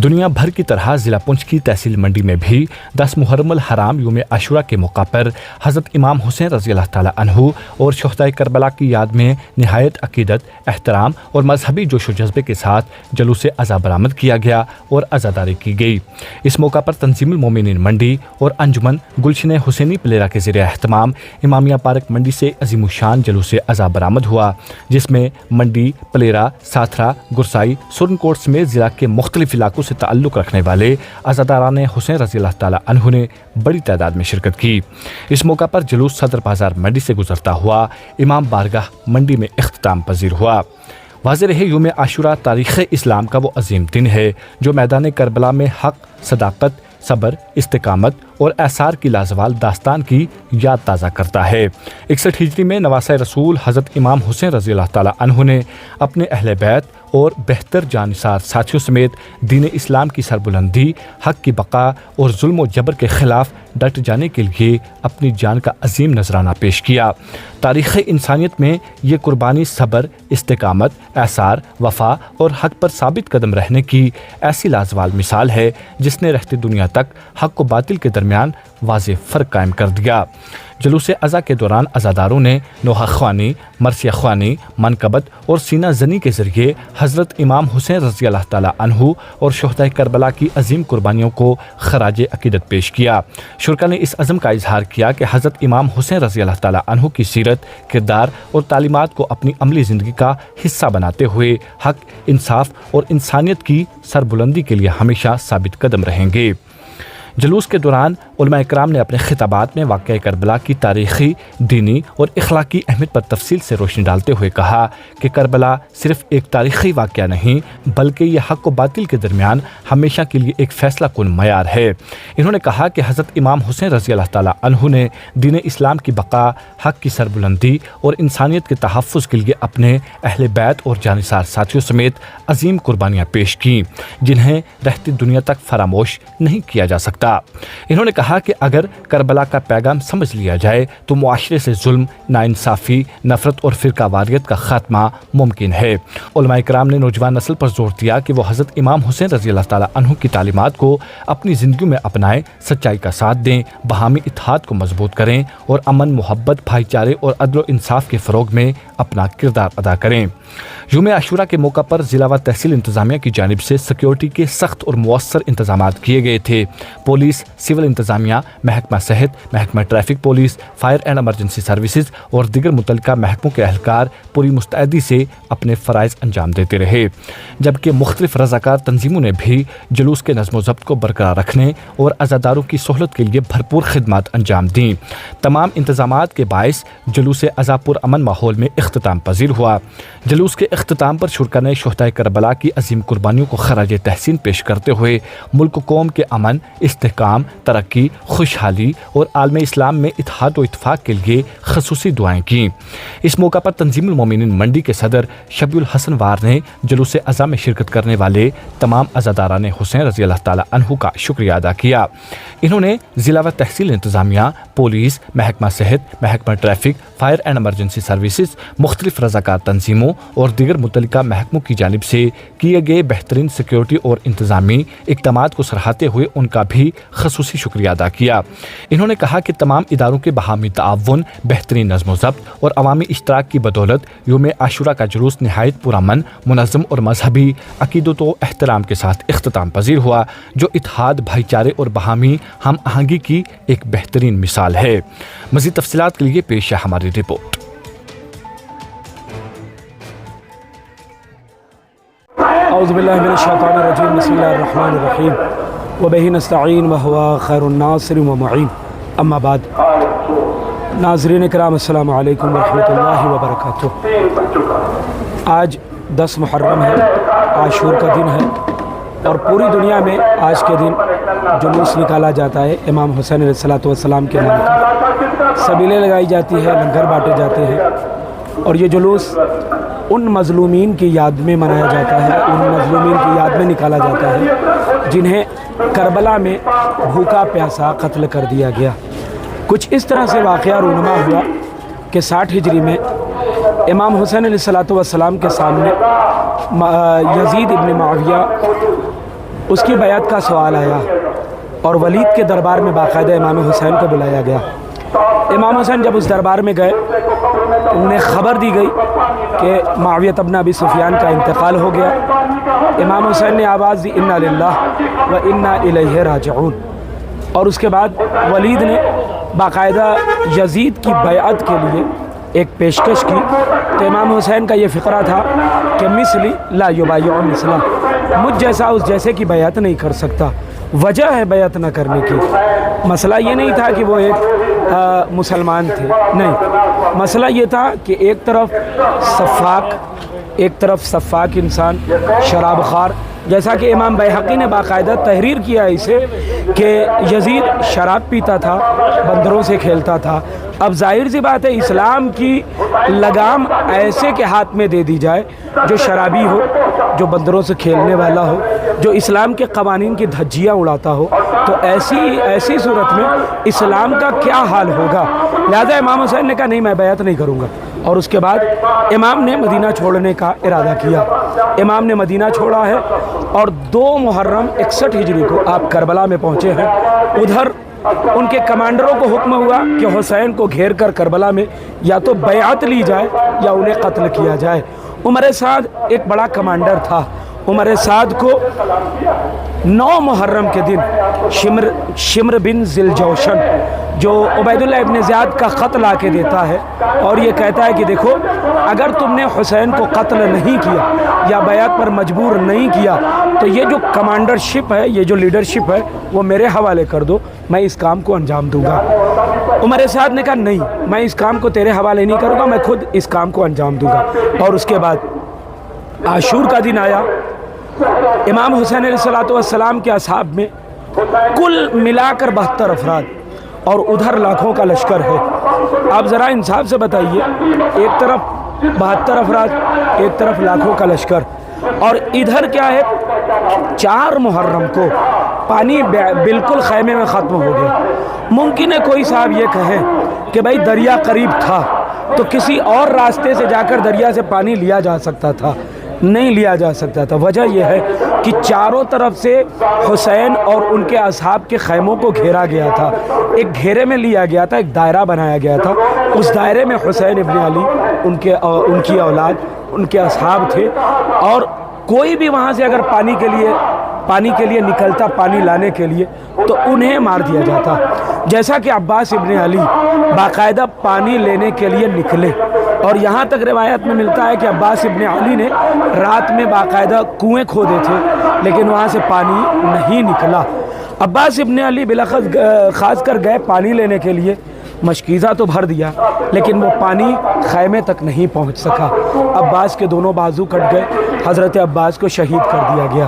دنیا بھر کی طرح ضلع پونچھ کی تحصیل منڈی میں بھی 10 محرم الحرام یوم عاشورہ کے موقع پر حضرت امام حسین رضی اللہ تعالیٰ عنہ اور شہدائے کربلا کی یاد میں نہایت عقیدت، احترام اور مذہبی جوش و جذبے کے ساتھ جلوس عزا برآمد کیا گیا اور عزاداری کی گئی۔ اس موقع پر تنظیم المومنین منڈی اور انجمن گلشن حسینی پلیرا کے زیر اہتمام امامیہ پارک منڈی سے عظیم الشان جلوس عزا برآمد ہوا، جس میں منڈی، پلیرا، ساتھرا، گرسائی، سرنکوٹ سمیت ضلع کے مختلف علاقوں سے تعلق رکھنے والے عزاداران حسین رضی اللہ تعالیٰ عنہ نے بڑی تعداد میں شرکت کی۔ اس موقع پر جلوس صدر بازار منڈی سے گزرتا ہوا امام بارگاہ منڈی میں اختتام پذیر ہوا۔ واضح رہے، یوم عاشورہ تاریخ اسلام کا وہ عظیم دن ہے جو میدان کربلا میں حق، صداقت، صبر، استقامت اور ایثار کی لازوال داستان کی یاد تازہ کرتا ہے۔ 61 ہجری میں نواسۂ رسول حضرت امام حسین رضی اللہ تعالیٰ عنہ نے اپنے اہل بیت اور بہتر جانثار ساتھیوں سمیت دین اسلام کی سربلندی، حق کی بقا اور ظلم و جبر کے خلاف ڈٹ جانے کے لیے اپنی جان کا عظیم نذرانہ پیش کیا۔ تاریخ انسانیت میں یہ قربانی صبر، استقامت، ایثار، وفا اور حق پر ثابت قدم رہنے کی ایسی لازوال مثال ہے جس نے رہتی دنیا تک حق و باطل کے درمیان واضح فرق قائم کر دیا۔ جلوس عزا کے دوران عزاداروں نے نوحہ خوانی، مرثیہ خوانی، منقبت اور سینہ زنی کے ذریعے حضرت امام حسین رضی اللہ تعالیٰ عنہ اور شہدائے کربلا کی عظیم قربانیوں کو خراج عقیدت پیش کیا۔ شرکا نے اس عزم کا اظہار کیا کہ حضرت امام حسین رضی اللہ تعالیٰ عنہ کی سیرت، کردار اور تعلیمات کو اپنی عملی زندگی کا حصہ بناتے ہوئے حق، انصاف اور انسانیت کی سربلندی کے لیے ہمیشہ ثابت قدم رہیں گے۔ جلوس کے دوران علماء اکرام نے اپنے خطابات میں واقعہ کربلا کی تاریخی، دینی اور اخلاقی اہمیت پر تفصیل سے روشنی ڈالتے ہوئے کہا کہ کربلا صرف ایک تاریخی واقعہ نہیں بلکہ یہ حق و باطل کے درمیان ہمیشہ کے لیے ایک فیصلہ کن معیار ہے۔ انہوں نے کہا کہ حضرت امام حسین رضی اللہ تعالیٰ عنہ نے دین اسلام کی بقا، حق کی سربلندی اور انسانیت کے تحفظ کے لیے اپنے اہل بیت اور جانثار ساتھیوں سمیت عظیم قربانیاں پیش کیں جنہیں رہتی دنیا تک فراموش نہیں کیا جا سکتا۔ انہوں نے کہا کہ اگر کربلا کا پیغام سمجھ لیا جائے تو معاشرے سے ظلم، ناانصافی، نفرت اور فرقہ واریت کا خاتمہ ممکن ہے۔ علماء کرام نے نوجوان نسل پر زور دیا کہ وہ حضرت امام حسین رضی اللہ تعالیٰ عنہ کی تعلیمات کو اپنی زندگیوں میں اپنائیں، سچائی کا ساتھ دیں، باہمی اتحاد کو مضبوط کریں اور امن، محبت، بھائی چارے اور عدل و انصاف کے فروغ میں اپنا کردار ادا کریں۔ یوم عاشورہ کے موقع پر ضلع و تحصیل انتظامیہ کی جانب سے سیکیورٹی کے سخت اور مؤثر انتظامات کیے گئے تھے۔ پولیس، سول انتظامیہ، محکمہ صحت، محکمہ traffic police, fire and emergency services اور دیگر متعلقہ محکموں کے اہلکار پوری مستعدی سے اپنے فرائض انجام دیتے رہے، جبکہ مختلف رضاکار تنظیموں نے بھی جلوس کے نظم و ضبط کو برقرار رکھنے اور عزاداروں کی سہولت کے لیے بھرپور خدمات انجام دیں۔ تمام انتظامات کے باعث جلوس عزا پرامن ماحول میں اختتام پذیر ہوا۔ جلوس کے اختتام پر شرکا نے شہدائے کربلا کی عظیم قربانیوں کو خراج تحسین پیش کرتے ہوئے ملک و قوم کے امن، استحکام، ترقی، خوشحالی اور عالم اسلام میں اتحاد و اتفاق کے لیے خصوصی دعائیں کیں۔ اس موقع پر تنظیم المومنین منڈی کے صدر شبیع الحسن وار نے جلوس عزا میں شرکت کرنے والے تمام عزاداران حسین رضی اللہ تعالیٰ عنہ کا شکریہ ادا کیا۔ انہوں نے ضلع و تحصیل انتظامیہ، پولیس، محکمہ صحت، محکمہ traffic, fire and emergency services, مختلف رضاکار تنظیموں اور دیگر متعلقہ محکموں کی جانب سے کیے گئے بہترین سیکیورٹی اور انتظامی اقدامات کو سراہتے ہوئے ان کا بھی خصوصی شکریہ ادا کیا۔ انہوں نے کہا کہ تمام اداروں کے باہمی تعاون، بہترین نظم و ضبط اور عوامی اشتراک کی بدولت یوم عاشورہ کا جلوس نہایت پرامن، منظم اور مذہبی عقیدت و احترام کے ساتھ اختتام پذیر ہوا، جو اتحاد، بھائی چارے اور باہمی ہم آہنگی کی ایک بہترین مثال ہے۔ مزید تفصیلات کے لیے پیش ہے ہماری رپورٹ۔ اعوذ باللہ من الشیطان الرجیم، بسم اللہ الرحمن الرحیم، وبہ نستعین وہو خیر الناصر ومعین، اما بعد۔ ناظرین کرام، السلام علیکم ورحمۃ اللہ وبرکاتہ۔ آج 10 محرم ہے، عاشور کا دن ہے اور پوری دنیا میں آج کے دن جلوس نکالا جاتا ہے امام حسین علیہ السلام کے نام کا، سبیلیں لگائی جاتی ہے، لنگر بانٹے جاتے ہیں اور یہ جلوس ان مظلومین کی یاد میں منایا جاتا ہے، ان مظلومین کی یاد میں نکالا جاتا ہے جنہیں کربلا میں بھوکا پیاسا قتل کر دیا گیا۔ کچھ اس طرح سے واقعہ رونما ہوا کہ 60 ہجری میں امام حسین علیہ السلام کے سامنے یزید ابن معاویہ اس کی بیعت کا سوال آیا اور ولید کے دربار میں باقاعدہ امام حسین کو بلایا گیا۔ امام حسین جب اس دربار میں گئے انہیں خبر دی گئی کہ معاویہ بن ابی سفیان کا انتقال ہو گیا۔ امام حسین نے آواز دی انا للہ و انا الیہ راجعون، اور اس کے بعد ولید نے باقاعدہ یزید کی بیعت کے لیے ایک پیشکش کی۔ تو امام حسین کا یہ فقرہ تھا کہ مثلی لا یبایع مثلا، مجھ جیسا اس جیسے کی بیعت نہیں کر سکتا۔ وجہ ہے بیعت نہ کرنے کی، مسئلہ یہ نہیں تھا کہ وہ ایک مسلمان تھے، نہیں، مسئلہ یہ تھا کہ ایک طرف صفاک انسان، شراب خوار، جیسا کہ امام بیہقی نے باقاعدہ تحریر کیا ہے اسے کہ یزید شراب پیتا تھا، بندروں سے کھیلتا تھا۔ اب ظاہر سی بات ہے اسلام کی لگام ایسے کے ہاتھ میں دے دی جائے جو شرابی ہو، جو بندروں سے کھیلنے والا ہو، جو اسلام کے قوانین کی دھجیاں اڑاتا ہو، تو ایسی صورت میں اسلام کا کیا حال ہوگا۔ لہذا امام حسین نے کہا نہیں، میں بیعت نہیں کروں گا، اور اس کے بعد امام نے مدینہ چھوڑنے کا ارادہ کیا۔ امام نے مدینہ چھوڑا ہے اور 2 محرم 61 ہجری کو آپ کربلا میں پہنچے ہیں۔ ادھر ان کے کمانڈروں کو حکم ہوا کہ حسین کو گھیر کر کربلا میں یا تو بیعت لی جائے یا انہیں قتل کیا جائے۔ عمر سعد ایک بڑا کمانڈر تھا۔ عمر سعد کو 9 محرم کے دن شمر بن ذیلجوشن جو عبید اللہ ابن زیاد کا خط لا کے دیتا ہے اور یہ کہتا ہے کہ دیکھو اگر تم نے حسین کو قتل نہیں کیا یا بیعت پر مجبور نہیں کیا تو یہ جو کمانڈرشپ ہے، یہ جو لیڈرشپ ہے وہ میرے حوالے کر دو، میں اس کام کو انجام دوں گا۔ عمر سعد نے کہا نہیں، میں اس کام کو تیرے حوالے نہیں کروں گا، میں خود اس کام کو انجام دوں گا۔ اور اس کے بعد عاشور کا دن آیا۔ امام حسین علیہ السلام کے اصحاب میں کل ملا کر 72 افراد اور ادھر لاکھوں کا لشکر ہے۔ آپ ذرا انصاف سے بتائیے، ایک طرف 72 افراد، ایک طرف لاکھوں کا لشکر، اور ادھر کیا ہے 4 محرم کو پانی بالکل خیمے میں ختم ہو گیا۔ ممکن ہے کوئی صاحب یہ کہے کہ بھائی دریا قریب تھا تو کسی اور راستے سے جا کر دریا سے پانی لیا جا سکتا تھا، نہیں لیا جا سکتا تھا۔ وجہ یہ ہے کہ چاروں طرف سے حسین اور ان کے اصحاب کے خیموں کو گھیرا گیا تھا، ایک گھیرے میں لیا گیا تھا، ایک دائرہ بنایا گیا تھا، اس دائرے میں حسین ابن علی، ان کی اولاد، ان کے اصحاب تھے، اور کوئی بھی وہاں سے اگر پانی کے لیے نکلتا، پانی لانے کے لیے، تو انہیں مار دیا جاتا۔ جیسا کہ عباس ابن علی باقاعدہ پانی لینے کے لیے نکلے، اور یہاں تک روایت میں ملتا ہے کہ عباس ابن علی نے رات میں باقاعدہ کنویں کھودے تھے لیکن وہاں سے پانی نہیں نکلا۔ عباس ابن علی خاص کر گئے پانی لینے کے لیے، مشکیزہ تو بھر دیا لیکن وہ پانی خیمے تک نہیں پہنچ سکا۔ عباس کے دونوں بازو کٹ گئے، حضرت عباس کو شہید کر دیا گیا۔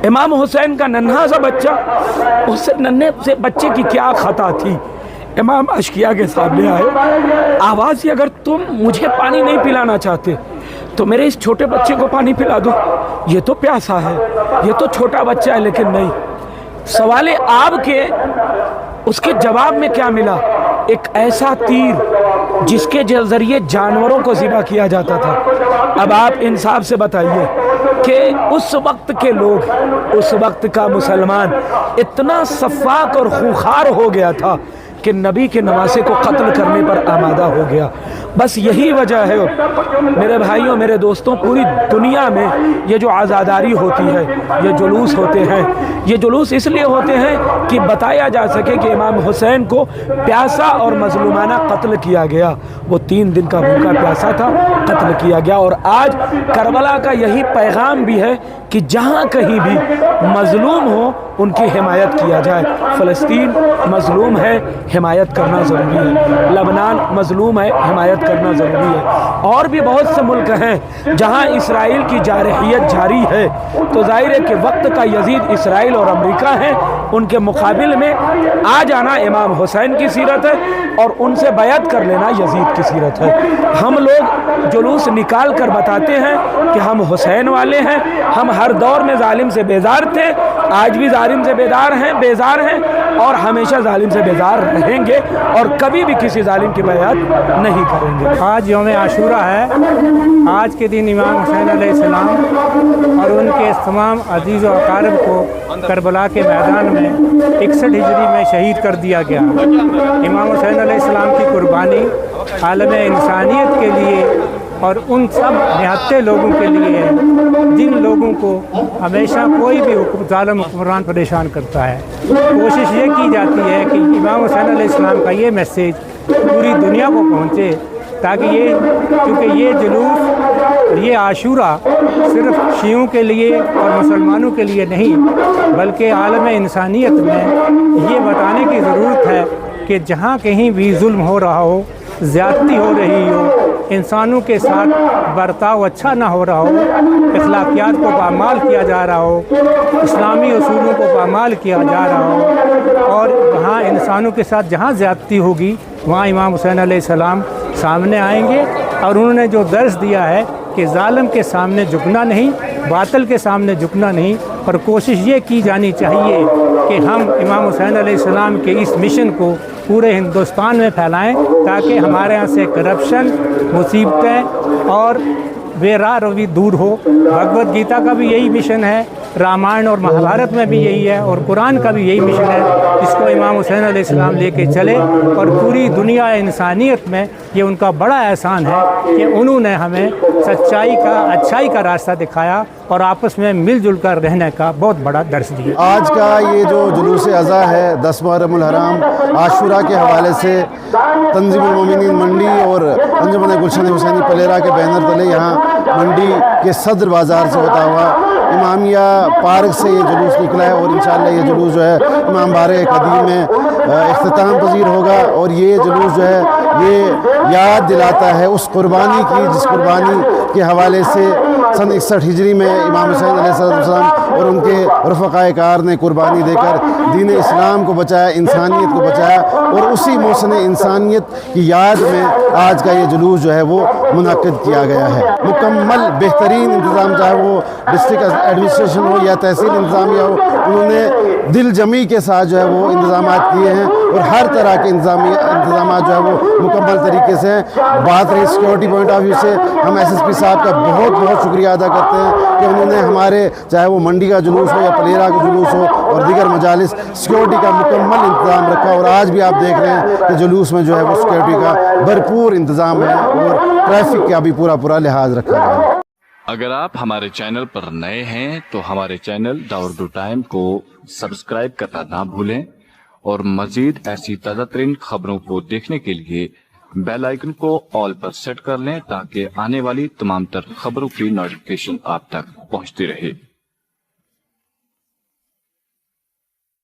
امام حسین کا ننھا سا بچہ، اس ننھے سے بچے کی کیا خطا تھی؟ امام اشقیاء کے سامنے آئے، آواز یہ اگر تم مجھے پانی نہیں پلانا چاہتے تو میرے اس چھوٹے بچے کو پانی پلا دو، یہ تو پیاسا ہے، یہ تو چھوٹا بچہ ہے۔ لیکن نہیں، سوال آب کے اس کے جواب میں کیا ملا؟ ایک ایسا تیر جس کے ذریعے جانوروں کو ذبح کیا جاتا تھا۔ اب آپ انصاف سے بتائیے کہ اس وقت کے لوگ، اس وقت کا مسلمان اتنا صفاک اور خوخار ہو گیا تھا کہ نبی کے نواسے کو قتل کرنے پر آمادہ ہو گیا۔ بس یہی وجہ ہے میرے بھائیوں، میرے دوستوں، پوری دنیا میں یہ جو عزاداری ہوتی ہے، یہ جلوس ہوتے ہیں، یہ جلوس اس لیے ہوتے ہیں کہ بتایا جا سکے کہ امام حسین کو پیاسا اور مظلومانہ قتل کیا گیا۔ وہ 3 دن کا بھوکا پیاسا تھا، قتل کیا گیا۔ اور آج کربلا کا یہی پیغام بھی ہے کہ جہاں کہیں بھی مظلوم ہو ان کی حمایت کیا جائے۔ فلسطین مظلوم ہے، حمایت کرنا ضروری ہے۔ لبنان مظلوم ہے، حمایت کرنا ضروری ہے۔ اور بھی بہت سے ملک ہیں جہاں اسرائیل کی جارحیت جاری ہے، تو ظاہر ہے کہ وقت کا یزید اسرائیل اور امریکہ ہیں، ان کے مقابل میں آ جانا امام حسین کی سیرت ہے اور ان سے بیعت کر لینا یزید کی سیرت ہے۔ ہم لوگ جلوس نکال کر بتاتے ہیں کہ ہم حسین والے ہیں، ہم ہر دور میں ظالم سے بیزار تھے، آج بھی ظالم سے بیزار ہیں اور ہمیشہ ظالم سے بیزار رہیں گے اور کبھی بھی کسی ظالم کی بیعت نہیں کریں گے۔ آج یوم عاشورہ ہے۔ آج کے دن امام حسین علیہ السلام اور ان کے تمام عزیز و اقارب کو کربلا کے میدان میں 61 ہجری میں شہید کر دیا گیا۔ امام حسین علیہ السلام کی قربانی عالم انسانیت کے لیے اور ان سب نہتے لوگوں کے لیے ہے جن لوگوں کو ہمیشہ کوئی بھی ظالم حکمران پریشان کرتا ہے۔ کوشش یہ کی جاتی ہے کہ امام حسین علیہ السلام کا یہ میسیج پوری دنیا کو پہنچے، تاکہ کیونکہ یہ جلوس، یہ عاشورہ صرف شیعوں کے لیے اور مسلمانوں کے لیے نہیں بلکہ عالم انسانیت میں یہ بتانے کی ضرورت ہے کہ جہاں کہیں بھی ظلم ہو رہا ہو، زیادتی ہو رہی ہو، انسانوں کے ساتھ برتاؤ اچھا نہ ہو رہا ہو، اخلاقیات کو پامال کیا جا رہا ہو، اسلامی اصولوں کو پامال کیا جا رہا ہو، اور وہاں انسانوں کے ساتھ جہاں زیادتی ہوگی وہاں امام حسین علیہ السلام سامنے آئیں گے۔ اور انہوں نے جو درس دیا ہے کہ ظالم کے سامنے جھکنا نہیں، باطل کے سامنے جھکنا نہیں، اور کوشش یہ کی جانی چاہیے کہ ہم امام حسین علیہ السلام کے اس مشن کو پورے ہندوستان میں پھیلائیں تاکہ ہمارے یہاں سے کرپشن، مصیبتیں اور بے راہ روی دور ہو۔ بھگوت گیتا کا بھی یہی مشن ہے، رامائن اور مہابھارت میں بھی یہی ہے، اور قرآن کا بھی یہی مشن ہے۔ اس کو امام حسین علیہ السلام لے کے چلے، اور پوری دنیا انسانیت میں یہ ان کا بڑا احسان ہے کہ انہوں نے ہمیں سچائی کا، اچھائی کا راستہ دکھایا اور آپس میں مل جل کر رہنے کا بہت بڑا درس دیا۔ آج کا یہ جو جلوس اضحیٰ ہے 10 محرم الحرام عاشورہ کے حوالے سے تنظیم المومنین منڈی اور انجمن گلشن حسینی پلیرا کے بینر تلے یہاں منڈی کے صدر بازار سے ہوتا ہوا امامیہ پارک سے یہ جلوس نکلا ہے، اور انشاءاللہ یہ جلوس جو ہے امام بارگاہ قدیم میں اختتام پذیر ہوگا، اور یہ جلوس جو ہے یہ یاد دلاتا ہے اس قربانی کی جس قربانی کے حوالے سے سن 61 ہجری میں امام حسین علیہ السلام اور ان کے رفقائے کار نے قربانی دے کر دین اسلام کو بچایا، انسانیت کو بچایا، اور اسی محسن انسانیت کی یاد میں آج کا یہ جلوس جو ہے وہ منعقد کیا گیا ہے۔ مکمل بہترین انتظام، چاہے وہ ڈسٹرکٹ ایڈمنسٹریشن ہو یا تحصیل انتظامیہ ہو، انہوں نے دل جمی کے ساتھ جو ہے وہ انتظامات کیے ہیں، اور ہر طرح کے انتظامات جو ہے وہ مکمل طریقے سے ہیں۔ بات رہی سیکورٹی پوائنٹ آف ویو سے، ہم ایس ایس پی صاحب کا بہت بہت شکریہ ادا کرتے ہیں کہ انہوں نے ہمارے چاہے وہ منڈی کا جلوس ہو یا پلیرا کا جلوس ہو اور دیگر مجالس، سیکورٹی کا مکمل انتظام رکھا، اور آج بھی آپ دیکھ رہے ہیں کہ جلوس میں جو ہے وہ سیکورٹی کا بھرپور انتظام ہے اور ٹریفک کا بھی پورا لحاظ رکھا گیا ہے۔ اگر آپ ہمارے چینل پر نئے ہیں تو ہمارے چینل دا اردو ٹائم کو سبسکرائب کرنا نہ بھولیں، اور مزید ایسی تازہ ترین خبروں کو دیکھنے کے لیے بیل آئیکن کو آل پر سیٹ کر لیں تاکہ آنے والی تمام تر خبروں کی نوٹیفیکیشن آپ تک پہنچتی رہے۔